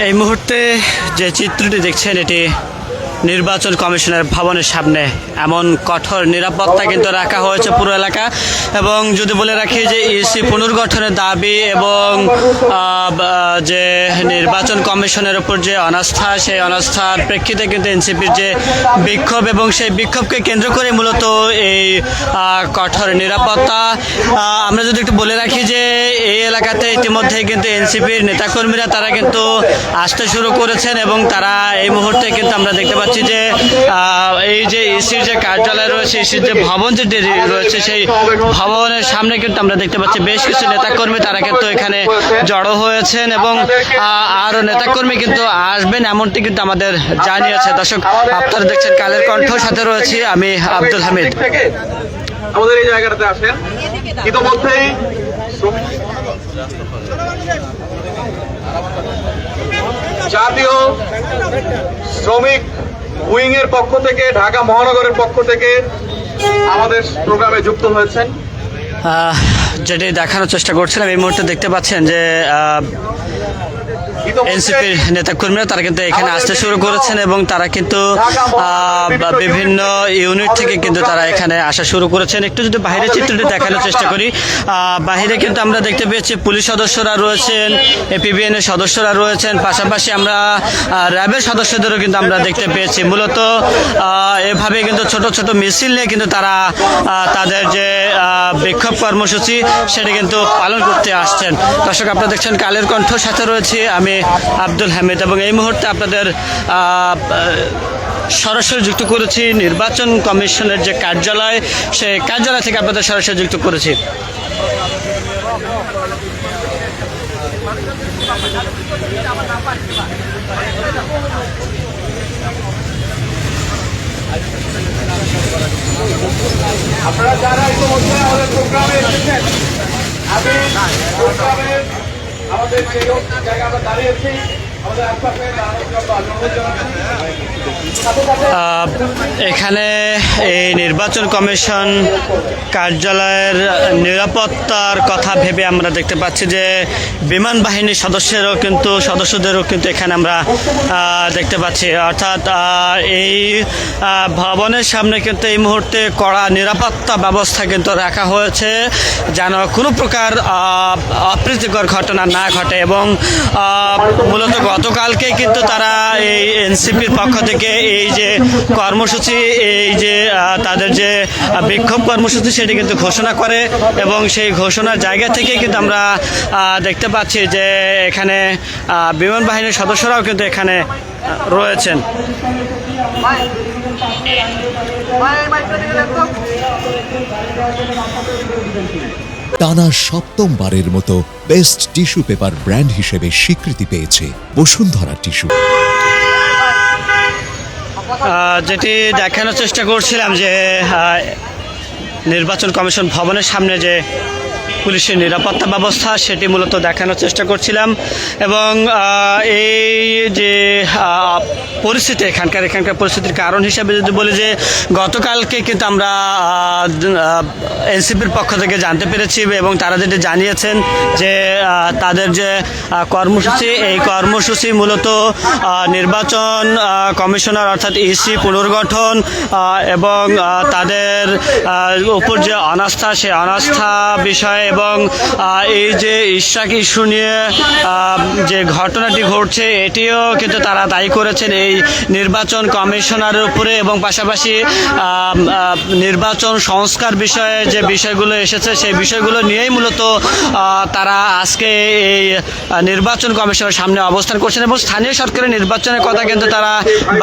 এই মুহূর্তে যে চিত্রটি দেখছেন এটি নির্বাচন কমিশনের ভবনের সামনে। এমন কঠোর নিরাপত্তা কিন্তু রাখা হয়েছে পুরো এলাকা। এবং যদি বলে রাখি যে ইসি পুনর্গঠনের দাবি এবং যে নির্বাচন কমিশনের উপর যে অনাস্থা, সেই অনাস্থার প্রেক্ষিতে কিন্তু এনসিপির যে বিক্ষোভ এবং সেই বিক্ষোভকে কেন্দ্র করে মূলত এই কঠোর নিরাপত্তা। আমরা যদি একটু বলে রাখি যে এই এলাকাতে ইতিমধ্যে কিন্তু এনসিপির নেতাকর্মীরা তারা কিন্তু আসতে শুরু করেছেন এবং তারা এই মুহূর্তে কিন্তু আমরা দেখতে পাচ্ছি যে এই যে ইসির যে কার্যালয় রয়েছে, ইসির যে ভবন যে রয়েছে, সেই ভবনের সামনে কিন্তু আমরা দেখতে পাচ্ছি বেশ কিছু নেতাকর্মী তারা কিন্তু এখানে জড়ো হয়েছেন এবং আরো নেতাকর্মী কিন্তু আসবেন এমনটি কিন্তু আমাদের জানিয়েছে। দর্শক, আপনারা দেখছেন কালের কণ্ঠ, সাথে রয়েছি আমি আব্দুল হামিদ। আমাদের এই জায়গাটাতে আসেন। ইতিমধ্যেই জাতীয় শ্রমিক উইং এর পক্ষ থেকে, ঢাকা মহানগরের পক্ষ থেকে আমাদের প্রোগ্রামে যুক্ত হয়েছেন। যেটি দেখানোর চেষ্টা করছিলাম, এই মুহূর্তে দেখতে পাচ্ছেন যে এনসিপির নেতাকর্মীরা তারা কিন্তু এখানে আসতে শুরু করেছেন এবং তারা কিন্তু বিভিন্ন ইউনিট থেকে কিন্তু তারা এখানে আসা শুরু করেছেন। একটু যদি বাইরের চিত্রটি দেখানোর চেষ্টা করি, বাইরে কিন্তু আমরা দেখতে পেয়েছি পুলিশ সদস্যরা রয়েছেন, এপিবিএন এর সদস্যরা রয়েছেন, পাশাপাশি আমরা র্যাবের সদস্যদেরও কিন্তু আমরা দেখতে পেয়েছি। মূলত এভাবে কিন্তু ছোট ছোট মিছিল নিয়ে কিন্তু তারা তাদের যে বিক্ষোভ কর্মসূচি সেটি কিন্তু পালন করতে আসছেন। দর্শক, আপনারা দেখছেন কালের কণ্ঠ, সাথে রয়েছে আমি আব্দুল হামিদ এবং এই মুহূর্তে আপনাদের সরাসরি যুক্ত করেছি নির্বাচন কমিশনের যে কার্যালয়, সেই কার্যালয় থেকে আপনাদের সরাসরি যুক্ত করেছি। আপনারা যারা ইতিমধ্যে আমাদের প্রোগ্রামে এসেছেন, আমি প্রোগ্রামের আমাদের যে জায়গা আমরা দাঁড়িয়েছি, আমাদের আশপাশে এখানে এই নির্বাচন কমিশন কার্যালয়ের নিরাপত্তার কথা ভেবে আমরা দেখতে পাচ্ছি যে বিমান বাহিনীর সদস্যদেরও কিন্তু এখানে আমরা দেখতে পাচ্ছি। অর্থাৎ এই ভবনের সামনে কিন্তু এই মুহূর্তে কড়া নিরাপত্তা ব্যবস্থা কিন্তু রাখা হয়েছে যেন কোনো প্রকার অপ্রীতিকর ঘটনা না ঘটে। এবং মূলত গতকালকে কিন্তু তারা এই এনসিপির পক্ষ থেকে এই যে কর্মসূচি, এই যে তাদের যে বিক্ষোভ কর্মসূচি সেটি কিন্তু ঘোষণা করে এবং সেই ঘোষণার জায়গা থেকে কিন্তু আমরা দেখতে পাচ্ছি যে এখানে বিমান বাহিনীর সদস্যরাও কিন্তু এখানে রয়েছেন। টানা সপ্তমবারের মতো বেস্ট টিস্যু পেপার ব্র্যান্ড হিসেবে স্বীকৃতি পেয়েছে বসুন্ধরা টিস্যু। যেটি দেখানোর চেষ্টা করছিলাম যে নির্বাচন কমিশন ভবনের সামনে যে পুলিশের নিরাপত্তা ব্যবস্থা সেটি মূলত দেখানোর চেষ্টা করছিলাম এবং এই যে পরিস্থিতি এখানকার পরিস্থিতির কারণ হিসাবে যদি বলি যে গতকালকে কিন্তু আমরা এনসিপির পক্ষ থেকে জানতে পেরেছি এবং তারা যেটি জানিয়েছেন যে তাদের যে কর্মসূচি, এই কর্মসূচি মূলত নির্বাচন কমিশনার অর্থাৎ ইসি পুনর্গঠন এবং তাদের উপর যে অনাস্থা, সেই অনাস্থা বিষয়ে এবং এই যে ইশরাক ইস্যু নিয়ে যে ঘটনাটি ঘটছে এটিও কিন্তু তারা দায়ী করেছেন এই নির্বাচন কমিশনারের উপরে এবং পাশাপাশি নির্বাচন সংস্কার বিষয়ে যে বিষয়গুলো এসেছে সেই বিষয়গুলো নিয়েই মূলত তারা আজকে এই নির্বাচন কমিশনের সামনে অবস্থান করছেন এবং স্থানীয় সরকারের নির্বাচনের কথা কিন্তু তারা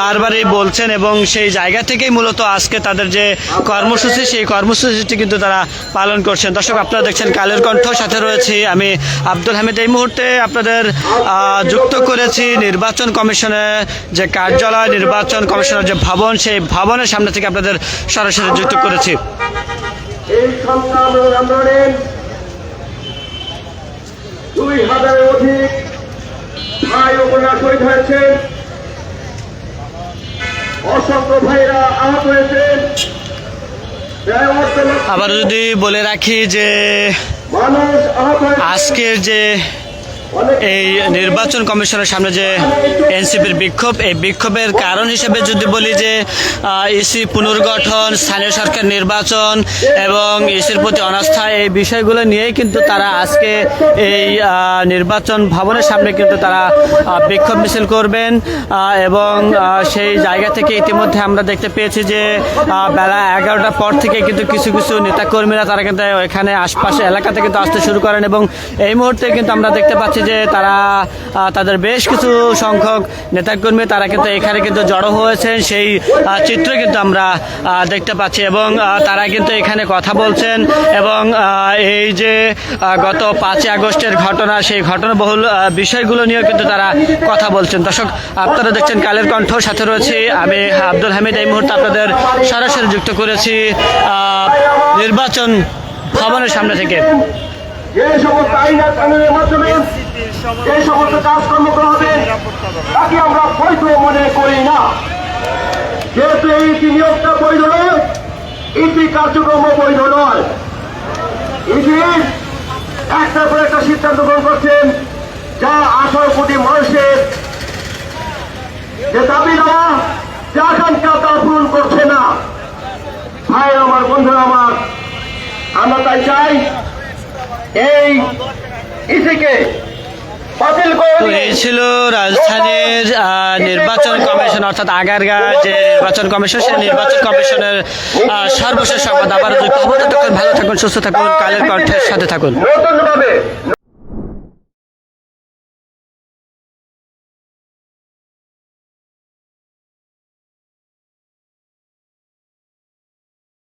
বারবারই বলছেন এবং সেই জায়গা থেকেই মূলত আজকে তাদের যে কর্মসূচি, সেই কর্মসূচিটি কিন্তু তারা পালন করছেন। দর্শক, আপনারা দেখছেন কালের কণ্ঠ, সাথে রয়েছি আমি আব্দুল হামিদ। এই মুহূর্তে আপনাদের যুক্ত করেছি নির্বাচন কমিশনের যে কার্যালয়, নির্বাচন কমিশনের যে ভবন, সেই ভবনের সামনে থেকে আপনাদের সরাসরি যুক্ত করেছি। এই সংগ্রামে 2000-এর অধিক ভাই ও বোনেরা শহীদ হয়েছে, অসংখ্য ভাইরা আহত হয়েছে। আবার যদি বলে রাখি যে আজকের যে এই নির্বাচন কমিশনের সামনে যে এনসিপির বিক্ষোভ, এই বিক্ষোভের কারণ হিসেবে যদি বলি যে ইসি পুনর্গঠন, স্থানীয় সরকার নির্বাচন এবং ইসির প্রতি অনাস্থা, এই বিষয়গুলো নিয়েই কিন্তু তারা আজকে এই নির্বাচন ভবনের সামনে কিন্তু তারা বিক্ষোভ মিছিল করবেন এবং সেই জায়গা থেকে ইতিমধ্যে আমরা দেখতে পেয়েছি যে বেলা 11টার পর থেকে কিন্তু কিছু কিছু নেতাকর্মীরা তারা কিন্তু এখানে আশপাশে এলাকাতে কিন্তু আসতে শুরু করেন এবং এই মুহূর্তে কিন্তু আমরা দেখতে পাচ্ছি যে তারা তাদের বেশ কিছু সংখ্যক নেতাকর্মী তারা কিন্তু এখানে কিন্তু জড়ো হয়েছেন, সেই চিত্র কিন্তু আমরা দেখতে পাচ্ছি এবং তারা কিন্তু এখানে কথা বলছেন এবং এই যে গত 5 আগস্টের ঘটনা, সেই ঘটনাবহুল বিষয়গুলো নিয়েও কিন্তু তারা কথা বলছেন। দর্শক, আপনারা দেখছেন কালের কণ্ঠ, সাথে রয়েছে আমি আব্দুল হামিদ। এই মুহূর্তে আপনাদের সরাসরি যুক্ত করেছি নির্বাচন ভবনের সামনে থেকে। যে সমস্ত আইন আর কানুনের মাধ্যমে যে সমস্ত কাজকর্ম করা হবে তাকে আমরা বৈধ মনে করি না। যেহেতু এই নিয়োগটা বৈধ নয়, ইতি কার্যক্রম বৈধ নয়। ইতি একটার পর একটা সিদ্ধান্ত গ্রহণ করছেন যা 18 কোটি মানুষের যে দাবি দেওয়া, যে আকাঙ্ক্ষা তা পূরণ করছে না। ভাই আমার, বন্ধুরা আমার, আমরা তাই চাই এই ইসিকে বাতিল করে তো এই ছিল রাজধানীর নির্বাচন কমিশন অর্থাৎ আগারগাঁ যে নির্বাচন কমিশন, সেই নির্বাচন কমিশনের সর্বশেষ সংবাদ। আবার যুক্ত হবো, ততক্ষণ ভালো থাকুন, সুস্থ থাকুন, কালের কণ্ঠের সাথে থাকুন। নতুন ভাবে